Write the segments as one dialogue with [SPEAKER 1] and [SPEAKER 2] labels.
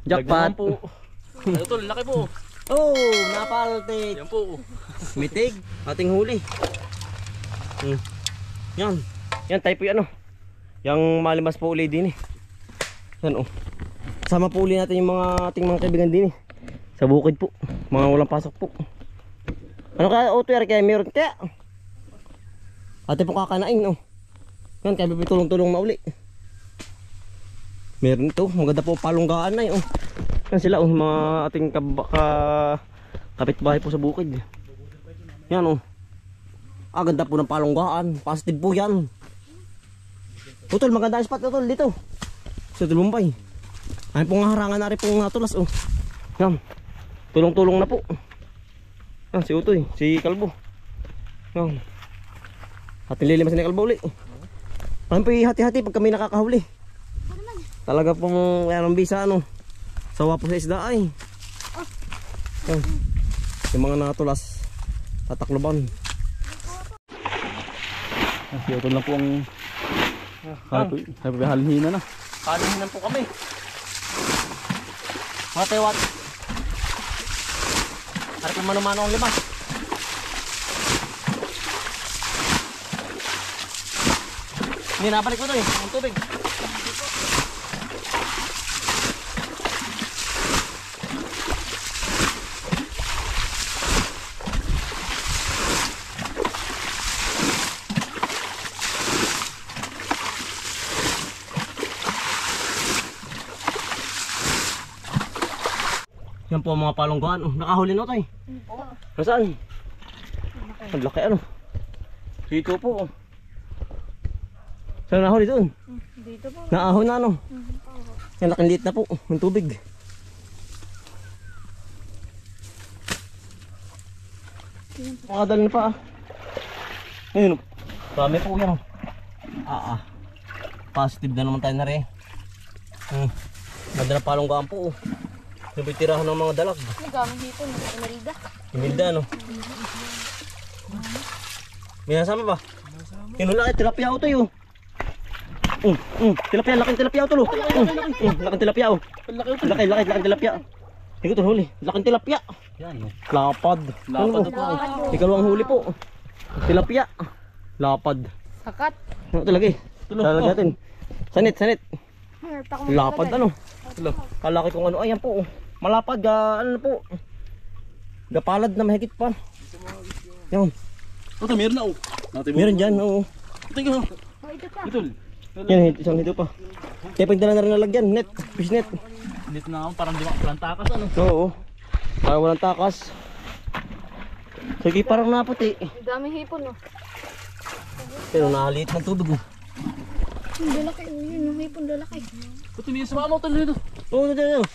[SPEAKER 1] Jackpot
[SPEAKER 2] po. Ano to, laki po.
[SPEAKER 1] Oh, napaltik.
[SPEAKER 2] Yan po.
[SPEAKER 1] Mitig, ating huli. Yan. Yan tayo po yan Yang malimas po uli din Yan Sama po uli natin yung ating mga kaibigan din sa bukid po. Mga walang pasok po. Ano kaya Otoy, kaya meron kaya? Ate po kakanain Yan, kaya tulong-tulong na uli. Meron ito, maganda po palunggaan na Yan sila mga ating kapitbahay po sa bukid. Yan ganda po ng palunggaan. Positive po yan. Utol, maganda ang spot Utol dito sa Tulumbay. Ay pong harangan na rin pong natulas Yan, tulong-tulong na po. Yan si Utoy, si Kalbo. Yan, ating lilimas ni Kalbo uli. Parang po hati-hati pag kami nakakahuli. Talaga pong yan ang bisa sawa po sa isda ay. Yan, yung mga natulas tatakloban.
[SPEAKER 2] Si Utol na po ang halihina na.
[SPEAKER 1] Halihinan po kami. Watay-wat. Harap yung mano-mano ang limas. Hindi nabalik mo ito ang tubig. Yan po ang mga palungguan. Nakahuli na tayo. Nasaan? Ang laki Dito po. Saan nahuli doon?
[SPEAKER 3] Dito po.
[SPEAKER 1] Naahon na Yan laking liit na po. Ang tubig. Makadal na pa Ayun. Dami po yan Positive na naman tayo na rin. Ganda na palungguan po Nabitirahan ng mga dalag.
[SPEAKER 3] Nagamit dito, Imelda.
[SPEAKER 1] Imelda May nasama ba? Hinula tilapia Utoy tilapia, laking tilapia Utol laking tilapia laking tilapia. Ikaw ito huli, laking tilapia.
[SPEAKER 2] Yan
[SPEAKER 1] Lapad.
[SPEAKER 2] Lapad po.
[SPEAKER 1] Ikalawang huli po. Tilapia. Lapad.
[SPEAKER 3] Sakat.
[SPEAKER 1] Talaga Talaga natin. Sanit. Lapad Kalaki kung ayan po malapad po. Gapalad na mahigit pa. Yan.
[SPEAKER 2] Ito meron na
[SPEAKER 1] Meron dyan
[SPEAKER 2] Ito Ito.
[SPEAKER 1] Yan, isang hito pa. Kaya pagdala na rin nalagyan, fish net.
[SPEAKER 2] Net na parang di walang takas
[SPEAKER 1] Oo. Parang walang takas. Sige, parang naputi.
[SPEAKER 3] Dami hipon
[SPEAKER 1] Pero nakaliit ng tubig
[SPEAKER 3] Ang lalaki, yun yung hipon lalaki.
[SPEAKER 2] Ito may sumama Utol dito.
[SPEAKER 1] Dito.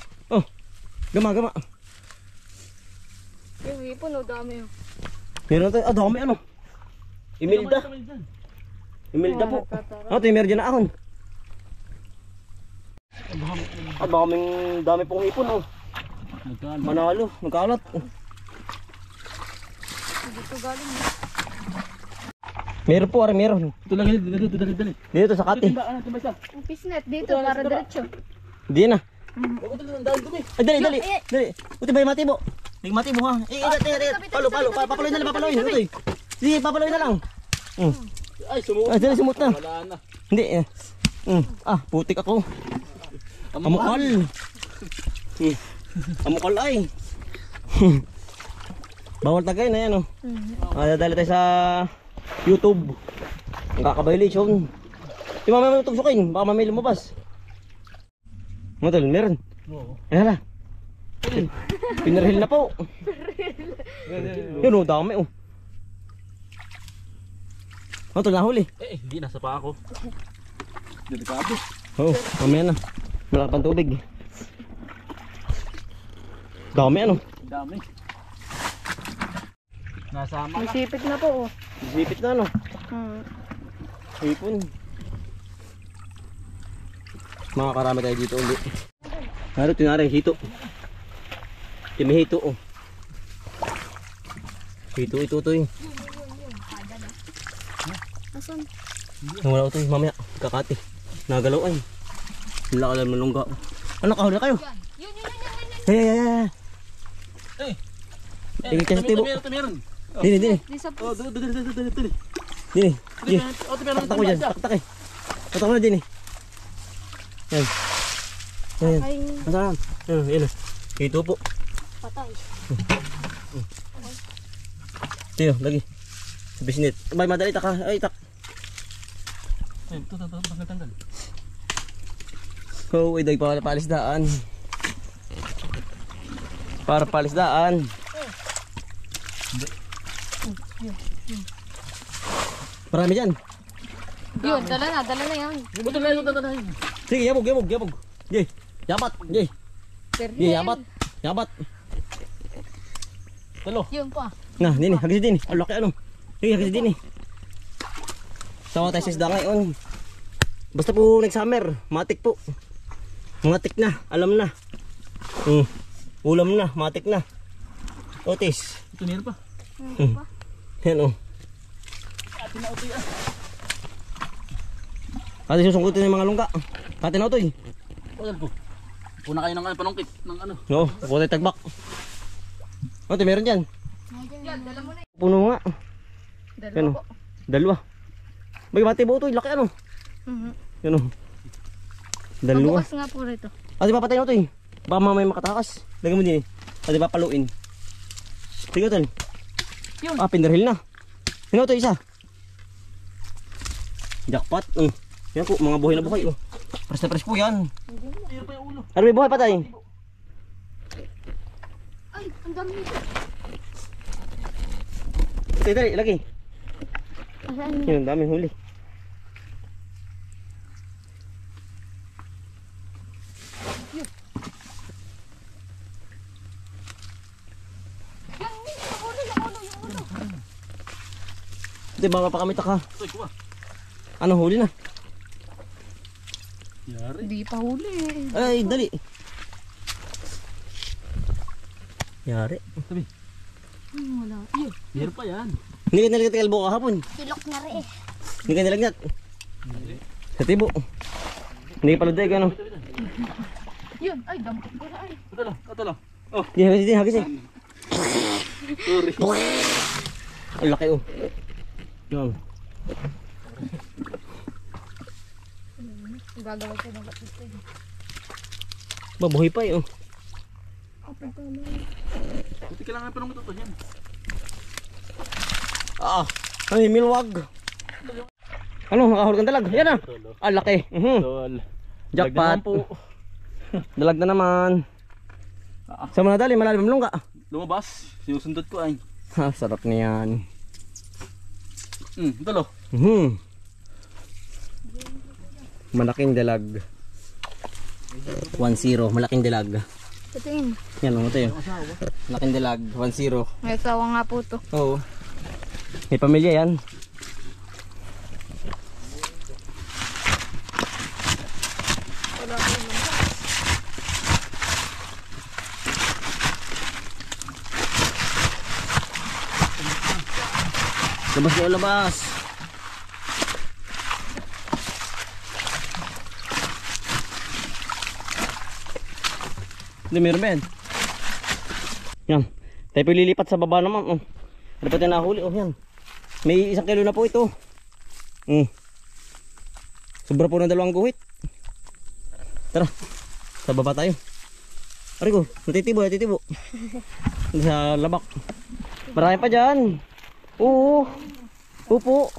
[SPEAKER 1] Gama.
[SPEAKER 3] Yung hipon dami
[SPEAKER 1] Meron tayo, dami Imelda. Imelda po. Ito yung meron dyan na ahon. Dami pong hipon Manalo, nagkalat.
[SPEAKER 3] Dito galing
[SPEAKER 1] Meron po, meron.
[SPEAKER 2] Ito lang dali.
[SPEAKER 1] Dito sa kati.
[SPEAKER 3] Ang fish net dito para diretso.
[SPEAKER 1] Hindi na.
[SPEAKER 2] Ito
[SPEAKER 1] Ay, dali. Uti ba yung matibo? Yung matibo ha. Palo. Papaloy na lang. Utoy. Sige, papaloy na lang.
[SPEAKER 2] Ay, sumut.
[SPEAKER 1] Ay, dali, sumut na.
[SPEAKER 2] Wala na.
[SPEAKER 1] Hindi putik ako. Amukal. Amukal ay. Bawal tagay na yan dali tayo sa YouTube. Ang kaka-violation. Di mamaya mo tugsukin, baka mamaya lumabas. Tol, meron. Ayan na. Pinarhil na po. Yun dami Tol, nahuli.
[SPEAKER 2] Hindi nasa pa ako. Delikado.
[SPEAKER 1] Mamaya na. Malaki pang tubig. Dami
[SPEAKER 2] Dami. Nasama
[SPEAKER 3] May sipit na po
[SPEAKER 1] Sipit na Hipon. Makakarami tayo dito ulit. Naroon tinari hito. Hito Hito ito
[SPEAKER 3] Asan?
[SPEAKER 1] Wala ito mamaya kakati. Nagalaw ay. Wala ka lang malungga. Ano, kahuli na kayo?
[SPEAKER 3] Yun.
[SPEAKER 1] Hey.
[SPEAKER 2] Eh.
[SPEAKER 1] Tingin kasi tibo.
[SPEAKER 2] Meron.
[SPEAKER 1] Dini.
[SPEAKER 3] Di sa
[SPEAKER 2] Oh, dali.
[SPEAKER 1] Dini. Dini.
[SPEAKER 2] Oh, meron.
[SPEAKER 1] Taktak mo dyan. Taktak eh. Taktak mo na dini. Yan. Yan.
[SPEAKER 3] Ay,
[SPEAKER 1] Masarap. Yan. Ito po.
[SPEAKER 3] patay.
[SPEAKER 1] Tiyo, lagi. Sa bisnet. Abay, madali taka. Ay, tak.
[SPEAKER 2] Ito, tanggal.
[SPEAKER 1] Oh, iday para palisdaan. Para palisdaan. Marami dyan.
[SPEAKER 3] Yun, dala na yan.
[SPEAKER 2] Ito na.
[SPEAKER 1] Sige, yabog. Ye, yabat. Ye, yabat.
[SPEAKER 2] Talo.
[SPEAKER 3] Yun pa.
[SPEAKER 1] Nah, dini, hagis dini. Ang laki ano. Sige, hagis dini. Sawa tayo sa isda ngayon. Basta po nag-summer, matik po. Matik na, alam na. Ulam na, matik na. Otis.
[SPEAKER 2] Ito meron pa.
[SPEAKER 1] Yan o. Ate susungkutin yung mga lungga. Kate na ito eh.
[SPEAKER 2] Talo po. Puna kayo ng panungkit ng ano.
[SPEAKER 1] Oo, pupunta yung tagbak. Ate, meron dyan.
[SPEAKER 3] Yan, dala mo na.
[SPEAKER 1] Puno nga.
[SPEAKER 3] Dala
[SPEAKER 1] Yan o.
[SPEAKER 3] po.
[SPEAKER 1] Dalawa. Bagay bati po ito, laki ano. Yan o. Dalawa.
[SPEAKER 3] Mabukas nga po rito.
[SPEAKER 1] Ate, papatay na ito eh. Baka mamaya makatakas. Lagyan mo din eh. Ate, papaluin. Sige ito.
[SPEAKER 3] Yun.
[SPEAKER 1] Pinarhil na. Yan ito isa. Jackpot. Yan po, mga buhay na buhay. Press na press po yan.
[SPEAKER 2] Meron pa yung ulo.
[SPEAKER 1] Ano may buhay patay?
[SPEAKER 3] Ay, ang dami nito.
[SPEAKER 1] Ito, dali, lagi.
[SPEAKER 3] Asan?
[SPEAKER 1] Yan, daming huli. Ito, baka pakamita ka.
[SPEAKER 2] Ito, kuha.
[SPEAKER 1] Ano, huli na?
[SPEAKER 2] Yari.
[SPEAKER 3] Hindi pa huli.
[SPEAKER 1] Ay, dali. Yari.
[SPEAKER 2] Sabi.
[SPEAKER 3] Wala. Yun.
[SPEAKER 2] Meron pa yan.
[SPEAKER 1] Hindi ka nalagat kalbo kahapon.
[SPEAKER 3] Kilok na rin eh.
[SPEAKER 1] Hindi ka nalagnat. Sa tibo. Hindi ka paluday ka ano.
[SPEAKER 3] Yun. Ay, dampot ko na ay.
[SPEAKER 2] Ito lang. Oh,
[SPEAKER 1] Hindi, hagis eh.
[SPEAKER 2] sorry.
[SPEAKER 1] Ang laki oh. Yan.
[SPEAKER 3] Gagawin ko ng kapit ko.
[SPEAKER 1] Babuhay pa eh oh.
[SPEAKER 2] Buti kailangan pa nung ito yan.
[SPEAKER 1] Ay, milwag. Ano, nakahulog ang dalag. Yan ah. Ang laki.
[SPEAKER 2] Tol.
[SPEAKER 1] Jackpot. Dalag na naman. Saan mo nadali? Malalim ang lungga.
[SPEAKER 2] Lumabas. Sinusundot ko ay.
[SPEAKER 1] Ha, sarap niyan.
[SPEAKER 2] Talo.
[SPEAKER 1] Malaking dalag. 1-0, malaking dalag.
[SPEAKER 3] Patingin.
[SPEAKER 1] Yan, ano ito yun. Malaking dalag, 1-0.
[SPEAKER 3] May asawa nga po to.
[SPEAKER 1] Oo. May pamilya yan. Labas na labas. Hindi, meron ba yan? Yan. Tayo po lilipat sa baba naman. Oh. Ano pa tayo nahuli? Oh, yan. May 1 kilo na po ito. Sobra po ng 2 guhit. Tara. Sa baba tayo. Arigo, natitibo. Sa labak. Marami pa dyan. Oo. Upo.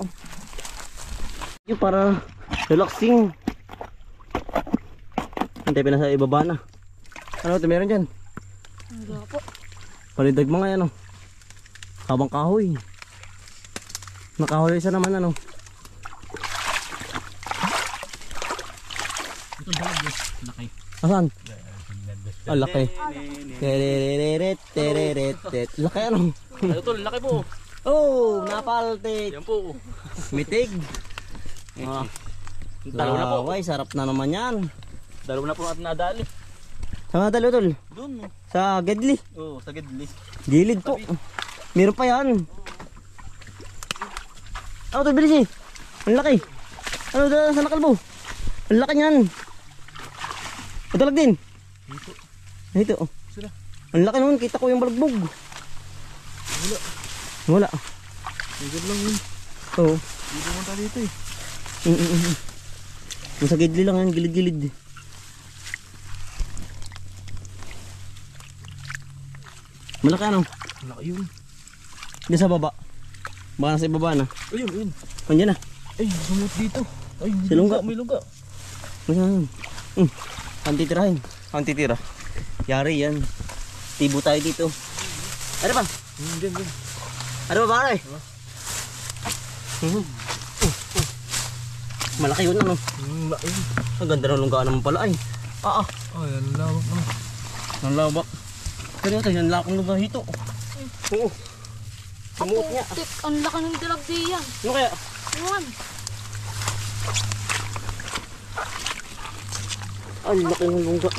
[SPEAKER 1] Yung para relaxing. Hintay pa na sa ibaba na. Ano ito meron dyan?
[SPEAKER 3] Wala po.
[SPEAKER 1] Palidag mga yan oh. Habang kahoy. Nakahoy isa naman ano.
[SPEAKER 2] Ito dalag. Laki.
[SPEAKER 1] Asan? Ah, laki. Tereret. Laki ano?
[SPEAKER 2] Ito tol, laki po.
[SPEAKER 1] Oh, napaltik.
[SPEAKER 2] Yan po.
[SPEAKER 1] Mitig.
[SPEAKER 2] Dalawa na po.
[SPEAKER 1] Laway, sarap na naman yan.
[SPEAKER 2] Dalawa na po natin nadali.
[SPEAKER 1] Saan na tol?
[SPEAKER 2] Doon.
[SPEAKER 1] Sa Gedli.
[SPEAKER 2] Oo, sa gidli.
[SPEAKER 1] Gilid po. Meron pa yan. Ano ito, bilis eh. Ang laki. Ano ito, sa nakalbo? Ang laki niyan. Matalag din. Ito. Oh.
[SPEAKER 2] Sila.
[SPEAKER 1] Ang laki naman, kita ko yung balagbog. Wala.
[SPEAKER 2] Hindi lang yun.
[SPEAKER 1] Oo.
[SPEAKER 2] Hindi naman tayo dito eh.
[SPEAKER 1] Nasa gidli lang yan, gilid-gilid. Malaki ano?
[SPEAKER 2] Laki yun.
[SPEAKER 1] Diyan sa baba. Baka nasa ibaba na.
[SPEAKER 2] Ayun, ayun.
[SPEAKER 1] Andiyan na.
[SPEAKER 2] Ay, sumut dito. Ay, may
[SPEAKER 1] Si Lungga.
[SPEAKER 2] May lungga.
[SPEAKER 1] Masan? Ang titirahin. Ang titira. Yari yan. Tibo tayo dito. Ano ba?
[SPEAKER 2] Diyan, diyan.
[SPEAKER 1] Ano ba pare? Malaki yun ano.
[SPEAKER 2] Laki yun.
[SPEAKER 1] Ang ganda ng lunggaan naman pala ay.
[SPEAKER 2] Ay, ang lawak na.
[SPEAKER 1] Ang labak. Pero ito, yan lakong lungga hito. Oo. Sumuot niya.
[SPEAKER 3] Tip, ang laki ng dilag diyan.
[SPEAKER 1] Ano kaya?
[SPEAKER 3] Ayan.
[SPEAKER 1] Ang laki ng lungga.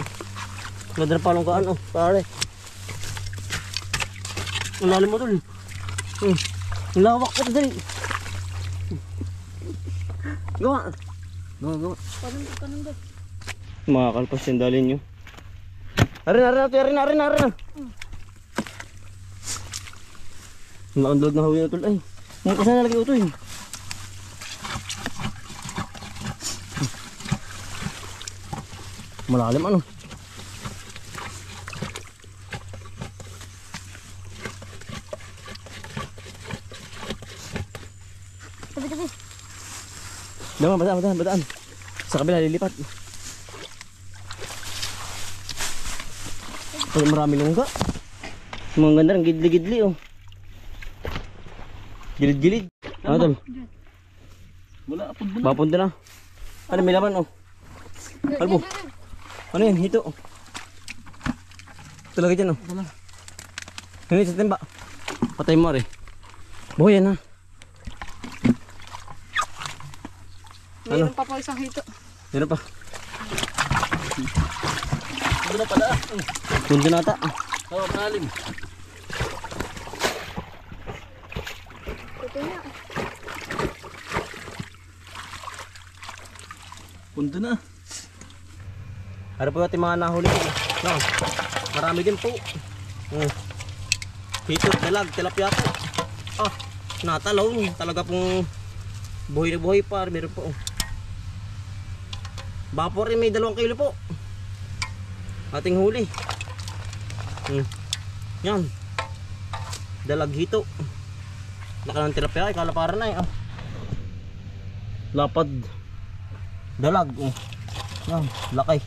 [SPEAKER 1] Ganda na pa lunggaan oh. Pare. Ang lalim mo dun. Ang lawak ko dali. Gawa. Gawa.
[SPEAKER 3] Kanang ba?
[SPEAKER 1] Makakalpas yung dali nyo. Arin. Ang lakang dalag na hawi na tol ay. Ngayon kasi nalagay ito yun. Malalim ano.
[SPEAKER 3] Tabi.
[SPEAKER 1] Dama, badaan. Sa kabila lilipat. Ay, marami lungga. Mga ganda ng gidli-gidli oh. Gilid-gilid. Ano tol?
[SPEAKER 2] Wala, apod mo na.
[SPEAKER 1] Bapunta na. Ano may laman oh. Albo. Ano yan? Hito. Talaga dyan oh.
[SPEAKER 2] Wala.
[SPEAKER 1] Ano sa timba? Patay mo rin. Buhay yan ha.
[SPEAKER 3] Mayroon pa po isang hito.
[SPEAKER 1] Meron pa.
[SPEAKER 2] Ito na pala.
[SPEAKER 1] Punto na ata.
[SPEAKER 2] Oo, malalim.
[SPEAKER 3] Ito na.
[SPEAKER 2] Punto na.
[SPEAKER 1] Ano po natin mga nahuli ko? No. Marami din po. Hito, dalag, tilapia po. Natalaw. Talaga pong buhay na buhay pa. Meron po. Vapor rin may 2 kilo po. Ating huli. Yan. Dalag hito. Laka ng tilapia. Ikala para na eh. Lapad. Dalag. Yan. Laki.